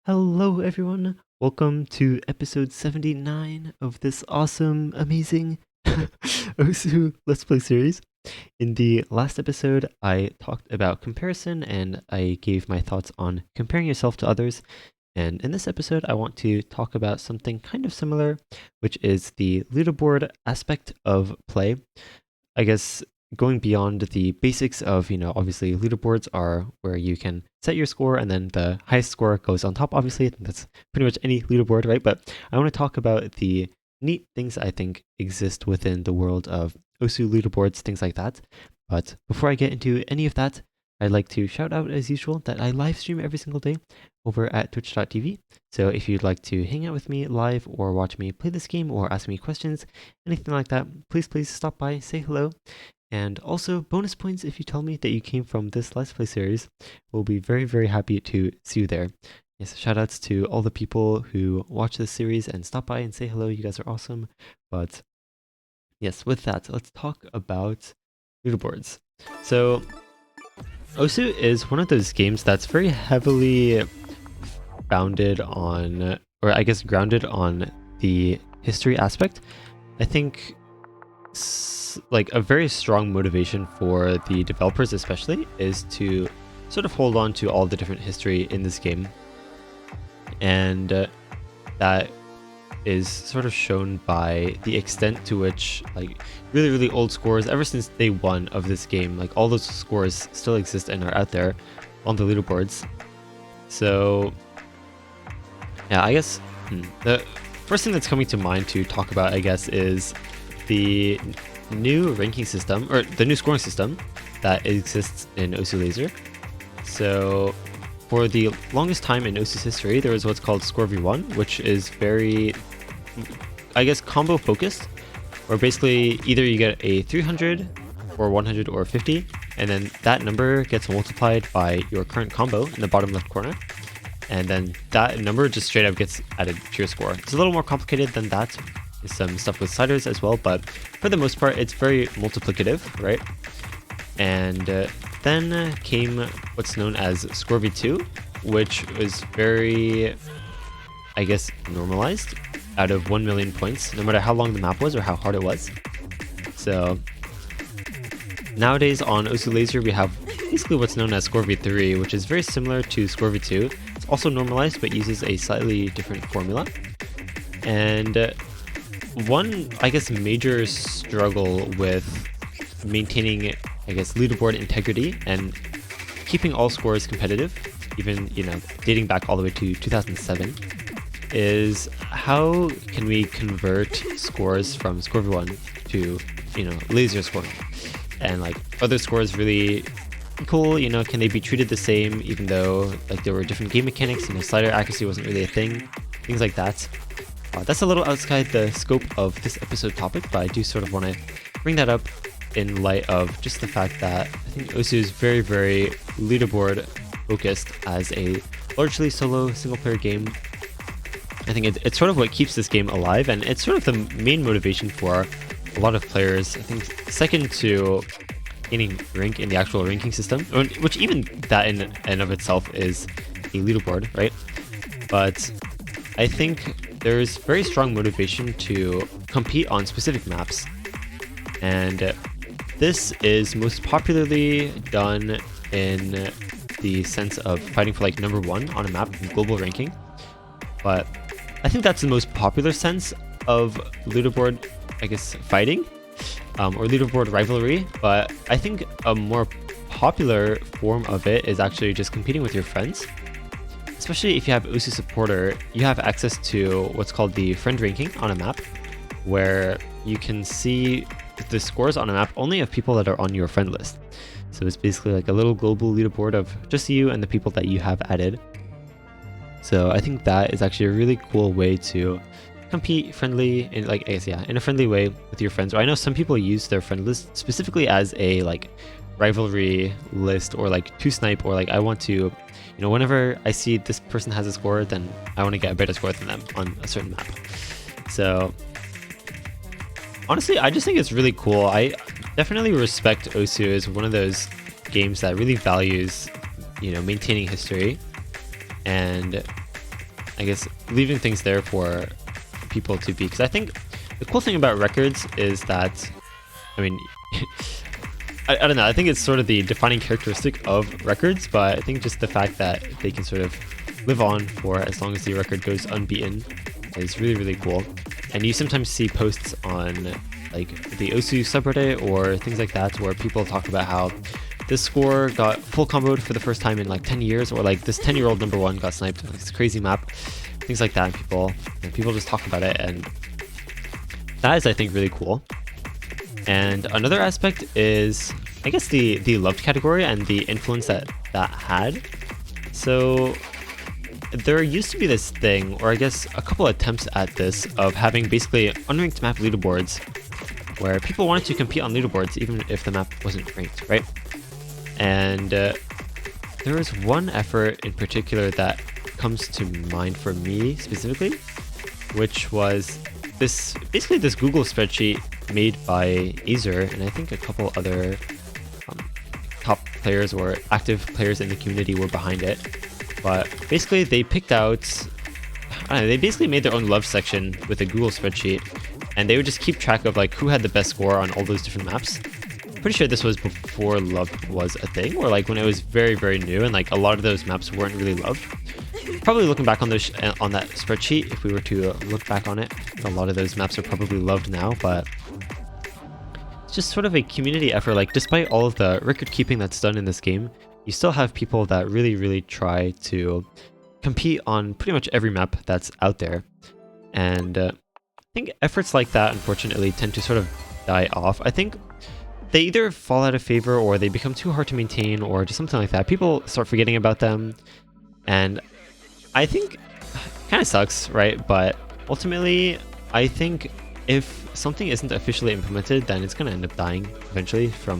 Hello, everyone. Welcome to episode 79 of this awesome, amazing Osu Let's Play series. In the last episode, I talked about comparison and I gave my thoughts on comparing yourself to others. And in this episode, I want to talk about something kind of similar, which is the leaderboard aspect of play. I guess going beyond the basics of, obviously leaderboards are where you can set your score and then the highest score goes on top, obviously. That's pretty much any leaderboard, right? But I want to talk about the neat things I think exist within the world of Osu leaderboards, things like that. But before I get into any of that, I'd like to shout out as usual that I live stream every single day over at twitch.tv. So if you'd like to hang out with me live or watch me play this game or ask me questions, anything like that, please stop by, say hello. And also, bonus points if you tell me that you came from this Let's Play series. We'll be very, very happy to see you there. Yes, shoutouts to all the people who watch this series and stop by and say hello. You guys are awesome. But yes, with that, let's talk about leaderboards. So, Osu is one of those games that's very heavily founded on, or I guess grounded on the history aspect. I think like a very strong motivation for the developers especially is to sort of hold on to all the different history in this game, and that is sort of shown by the extent to which like really old scores ever since day one of this game, like all those scores still exist and are out there on the leaderboards. So yeah, I guess the first thing that's coming to mind to talk about, I guess, is the new ranking system, or the new scoring system that exists in Osu Laser. So for the longest time in Osu's history, there was what's called Score V1, which is very, I guess, combo focused, where basically either you get a 300 or 100 or 50, and then that number gets multiplied by your current combo in the bottom left corner, and then that number just straight up gets added to your score. It's a little more complicated than that. Some stuff with sliders as well, but for the most part it's very multiplicative, right? And then came what's known as Score V2, which was very, I guess, normalized out of 1 million points, no matter how long the map was or how hard it was. So nowadays on Osu Laser we have basically what's known as Score V3, which is very similar to Score V2. It's also normalized but uses a slightly different formula. And one, I guess, major struggle with maintaining, I guess, leaderboard integrity and keeping all scores competitive, even, dating back all the way to 2007, is how can we convert scores from Score V1 to, laser scoring? And, like, are those scores really cool? Can they be treated the same even though, like, there were different game mechanics, slider accuracy wasn't really a thing, things like that. That's a little outside the scope of this episode topic, but I do sort of want to bring that up in light of just the fact that I think Osu is very, very leaderboard focused as a largely solo single-player game. I think it's sort of what keeps this game alive, and it's sort of the main motivation for a lot of players. I think second to gaining rank in the actual ranking system, which even that in and of itself is a leaderboard, right? But I think there's very strong motivation to compete on specific maps, and this is most popularly done in the sense of fighting for like number one on a map in global ranking. But I think that's the most popular sense of leaderboard, I guess, fighting, or leaderboard rivalry. But I think a more popular form of it is actually just competing with your friends. Especially if you have Osu supporter, you have access to what's called the friend ranking on a map, where you can see the scores on a map only of people that are on your friend list. So it's basically like a little global leaderboard of just you and the people that you have added. So I think that is actually a really cool way to compete friendly in, like, I guess, yeah, in a friendly way with your friends. Or I know some people use their friend list specifically as a like rivalry list, or like to snipe, or like I want to, whenever I see this person has a score, then I want to get a better score than them on a certain map. So honestly, I just think it's really cool. I definitely respect Osu as one of those games that really values, maintaining history. And I guess, leaving things there for people to be. Because I think the cool thing about records is that, I mean, I don't know, I think it's sort of the defining characteristic of records, but I think just the fact that they can sort of live on for as long as the record goes unbeaten is really, really cool. And you sometimes see posts on like the Osu subreddit or things like that where people talk about how this score got full comboed for the first time in like 10 years, or like this 10-year-old #1 got sniped on this crazy map, things like that. And people just talk about it, and that is, I think, really cool. And another aspect is, I guess, the loved category and the influence that had. So there used to be this thing, or I guess a couple attempts at this, of having basically unranked map leaderboards where people wanted to compete on leaderboards even if the map wasn't ranked, right? And there was one effort in particular that comes to mind for me specifically, which was this Google spreadsheet made by Aiceo, and I think a couple other top players or active players in the community were behind it. But basically they picked out, I don't know, they basically made their own love section with a Google spreadsheet, and they would just keep track of like who had the best score on all those different maps. Pretty sure this was before love was a thing, or like when it was very, very new, and like a lot of those maps weren't really loved. Probably looking back on those on that spreadsheet, if we were to look back on it, a lot of those maps are probably loved now, but it's just sort of a community effort. Like, despite all of the record keeping that's done in this game, you still have people that really, really try to compete on pretty much every map that's out there. And I think efforts like that, unfortunately, tend to sort of die off. I think they either fall out of favor or they become too hard to maintain or just something like that. People start forgetting about them, and I think it kind of sucks, right? But ultimately, I think if something isn't officially implemented, then it's going to end up dying eventually for,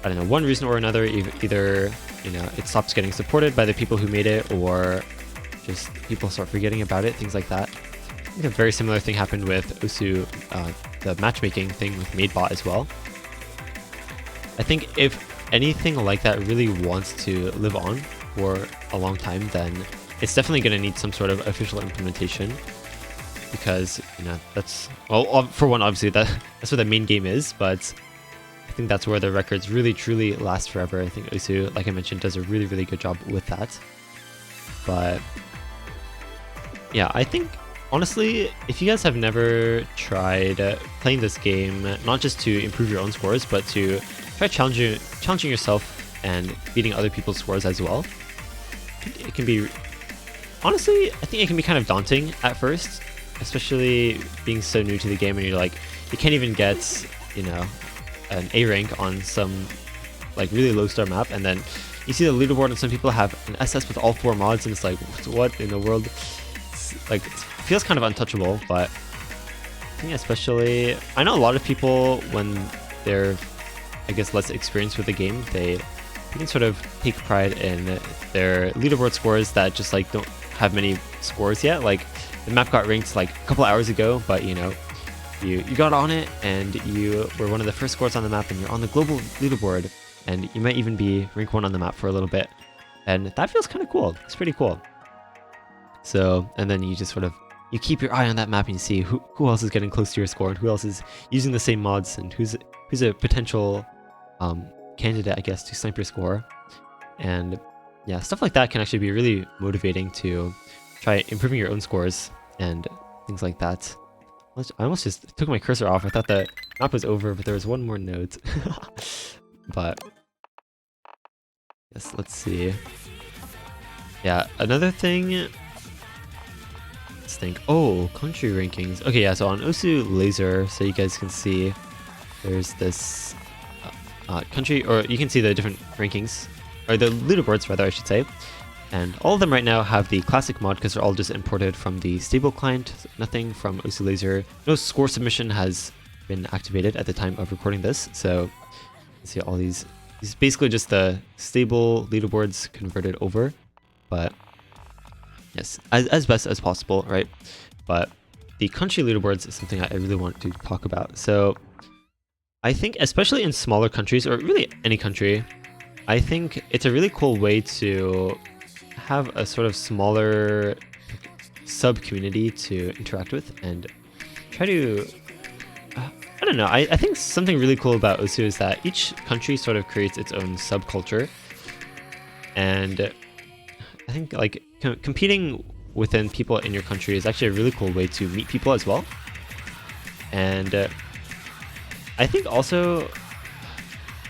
I don't know, one reason or another. Either, you know, it stops getting supported by the people who made it, or just people start forgetting about it, things like that. I think a very similar thing happened with Osu, the matchmaking thing with MadeBot as well. I think if anything like that really wants to live on for a long time, then it's definitely going to need some sort of official implementation, because, you know, that's, well, for one, obviously that's what the main game is, but I think that's where the records really truly last forever. I think Aiceo, like I mentioned, does a really, really good job with that. But yeah, I think honestly, if you guys have never tried playing this game, not just to improve your own scores, but to try challenging yourself and beating other people's scores as well, it can be, honestly, I think it can be kind of daunting at first, especially being so new to the game, and you're like, you can't even get, you know, an A rank on some like really low star map, and then you see the leaderboard and some people have an SS with all 4 mods, and it's like, what in the world? It's like, it feels kind of untouchable. But I think especially, I know a lot of people, when they're, I guess, less experienced with the game, they can sort of take pride in their leaderboard scores that just like don't have many scores yet. Like, the map got ranked like a couple hours ago, but you know, you got on it and you were one of the first scores on the map, and you're on the global leaderboard, and you might even be rank 1 on the map for a little bit, and that feels kind of cool. It's pretty cool. So, and then you just sort of, you keep your eye on that map and you see who else is getting close to your score, and who else is using the same mods, and who's a potential candidate, I guess, to snipe your score. And yeah, stuff like that can actually be really motivating to try improving your own scores and things like that. I almost just took my cursor off. I thought the map was over, but there was one more note. But yes, let's see. Yeah, another thing. Let's think. Oh, country rankings. Okay, yeah, so on Osu Laser, so you guys can see there's this country, or you can see the different rankings, or the leaderboards rather, I should say. And all of them right now have the classic mod because they're all just imported from the stable client. Nothing from Osu Laser. No score submission has been activated at the time of recording this. So you see all these basically just the stable leaderboards converted over. But yes, as best as possible, right? But the country leaderboards is something I really want to talk about. So I think especially in smaller countries, or really any country, I think it's a really cool way to have a sort of smaller sub community to interact with and try to I don't know. I think something really cool about Osu is that each country sort of creates its own subculture, and I think like competing within people in your country is actually a really cool way to meet people as well. And I think also,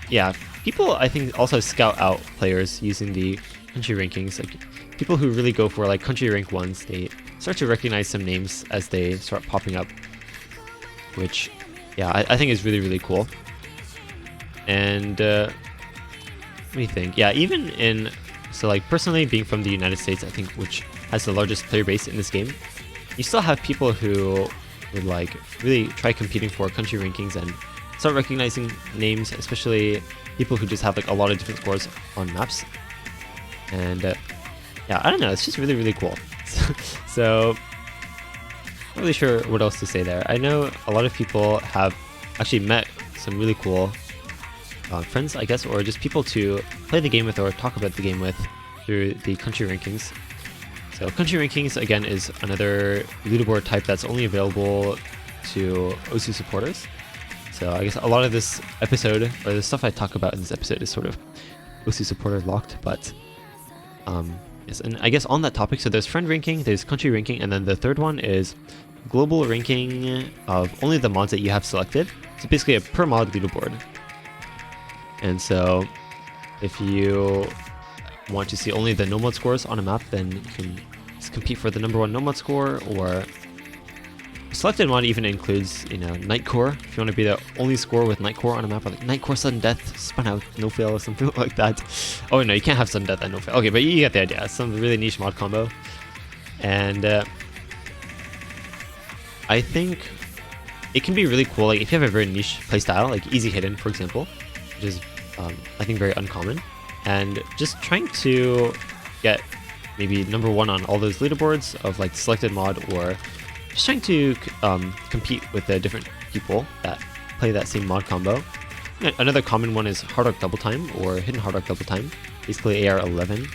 yeah, people I think also scout out players using the country rankings. Like people who really go for like country rank ones, they start to recognize some names as they start popping up, which yeah, I think is really, really cool. And let me think. Yeah, even in, so like personally being from the United States, I think, which has the largest player base in this game, you still have people who would like really try competing for country rankings and start recognizing names, especially people who just have like a lot of different scores on maps. And yeah, I don't know, it's just really, really cool. So not really sure what else to say there. I know a lot of people have actually met some really cool friends, I guess, or just people to play the game with or talk about the game with through the country rankings. So country rankings, again, is another leaderboard type that's only available to Osu supporters. So I guess a lot of this episode, or the stuff I talk about in this episode, is sort of Osu supporter locked, but yes, and I guess on that topic, so there's friend ranking, there's country ranking, and then the third one is global ranking of only the mods that you have selected. So basically a per mod leaderboard. And so if you want to see only the no mod scores on a map, then you can just compete for the #1 no mod score, or selected mod even includes, you know, Nightcore. If you want to be the only score with Nightcore on a map, or like Nightcore sudden death, spun out, no fail, or something like that. Oh no, you can't have sudden death and no fail. Okay, but you get the idea. Some really niche mod combo. And I think it can be really cool, like if you have a very niche playstyle, like easy hidden, for example, which is I think very uncommon, and just trying to get maybe #1 on all those leaderboards of like selected mod, or just trying to compete with the different people that play that same mod combo. Another common one is Hard Rock Double Time, or Hidden Hard Rock Double Time, basically AR11.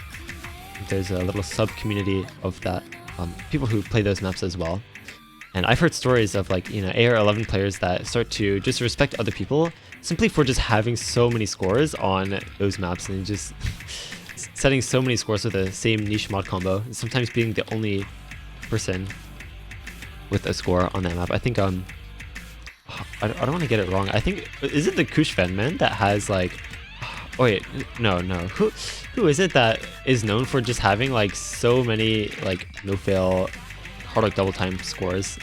There's a little sub-community of that, people who play those maps as well. And I've heard stories of like, you know, AR11 players that start to just respect other people simply for just having so many scores on those maps, and just setting so many scores with the same niche mod combo, and sometimes being the only person with a score on that map. I think I don't want to get it wrong. I think, is it the Kushven man that has like, oh wait, no, who is it that is known for just having like so many like no fail Hard Rock Double Time scores?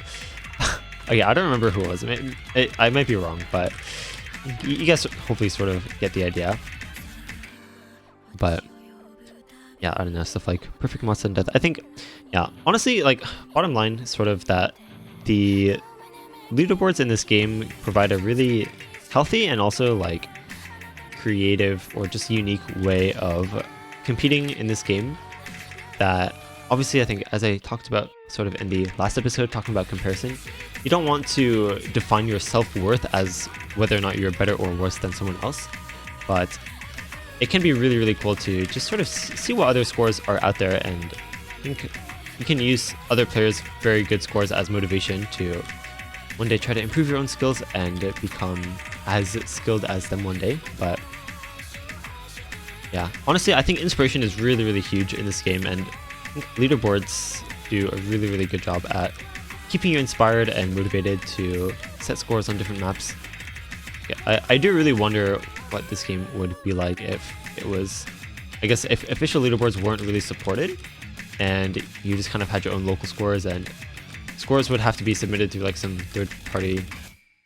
Okay, I don't remember who it was. I might be wrong, but you guys hopefully sort of get the idea. But yeah, I don't know, stuff like Perfect Mod Sudden Death. I think, yeah, honestly, like, bottom line is sort of that the leaderboards in this game provide a really healthy and also like creative or just unique way of competing in this game that obviously I think, as I talked about sort of in the last episode talking about comparison, you don't want to define your self-worth as whether or not you're better or worse than someone else, but it can be really, really cool to just sort of see what other scores are out there, and I think you can use other players' very good scores as motivation to one day try to improve your own skills and become as skilled as them one day. But yeah, honestly, I think inspiration is really, really huge in this game, and I think leaderboards do a really, really good job at keeping you inspired and motivated to set scores on different maps. Yeah, I do really wonder what this game would be like if it was, I guess, if official leaderboards weren't really supported and you just kind of had your own local scores, and scores would have to be submitted through like some third-party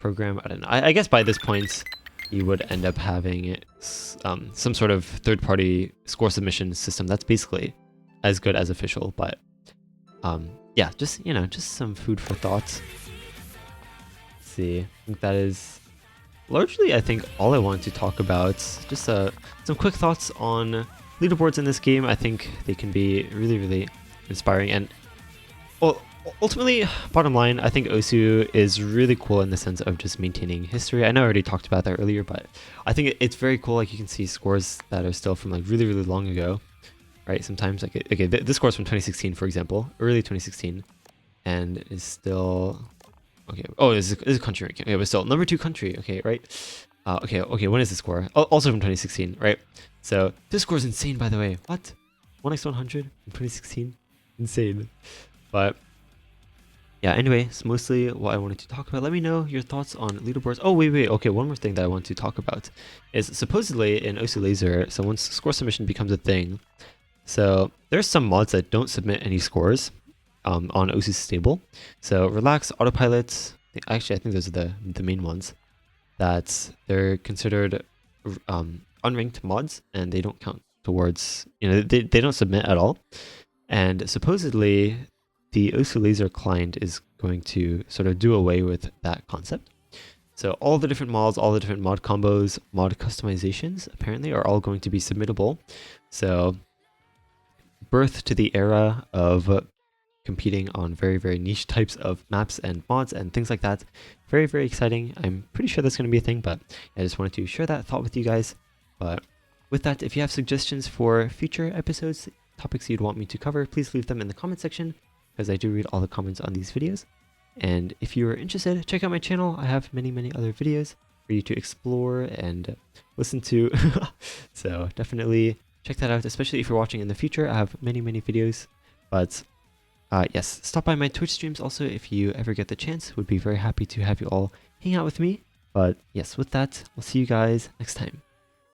program. I don't know. I guess by this point you would end up having some sort of third-party score submission system that's basically as good as official. But yeah, just, you know, just some food for thought. Let's see, I think that is largely, I think, all I wanted to talk about. Just some quick thoughts on leaderboards in this game. I think they can be really, really inspiring, and well, ultimately, bottom line, I think Osu is really cool in the sense of just maintaining history. I know I already talked about that earlier, but I think it's very cool. Like, you can see scores that are still from like really, really long ago right? Sometimes like okay, this score is from 2016, for example, early 2016, and is still okay. Oh, this is a country ranking. Okay, but still number 2 country. Okay, right? Okay. When is the score? Also from 2016, right? So this score is insane, by the way. What? 1x100 in 2016? Insane. But yeah, anyway, it's mostly what I wanted to talk about. Let me know your thoughts on leaderboards. Oh, wait. Okay, one more thing that I want to talk about is supposedly in Aiceo Laser, so once score submission becomes a thing, so there's some mods that don't submit any scores on Aiceo stable. So Relax, Autopilot, actually I think those are the main ones, that they're considered unranked mods and they don't count towards, they don't submit at all. And supposedly the Aiceo Laser client is going to sort of do away with that concept. So all the different mods, all the different mod combos, mod customizations apparently are all going to be submittable. So birth to the era of competing on very, very niche types of maps and mods and things like that. Very, very exciting. I'm pretty sure that's going to be a thing, but I just wanted to share that thought with you guys. But with that, if you have suggestions for future episodes, topics you'd want me to cover, please leave them in the comment section, because I do read all the comments on these videos. And if you are interested, check out my channel. I have many, many other videos for you to explore and listen to. So definitely check that out, especially if you're watching in the future. I have many, many videos. But yes, stop by my Twitch streams also if you ever get the chance. Would be very happy to have you all hang out with me. But yes, with that, I'll see you guys next time.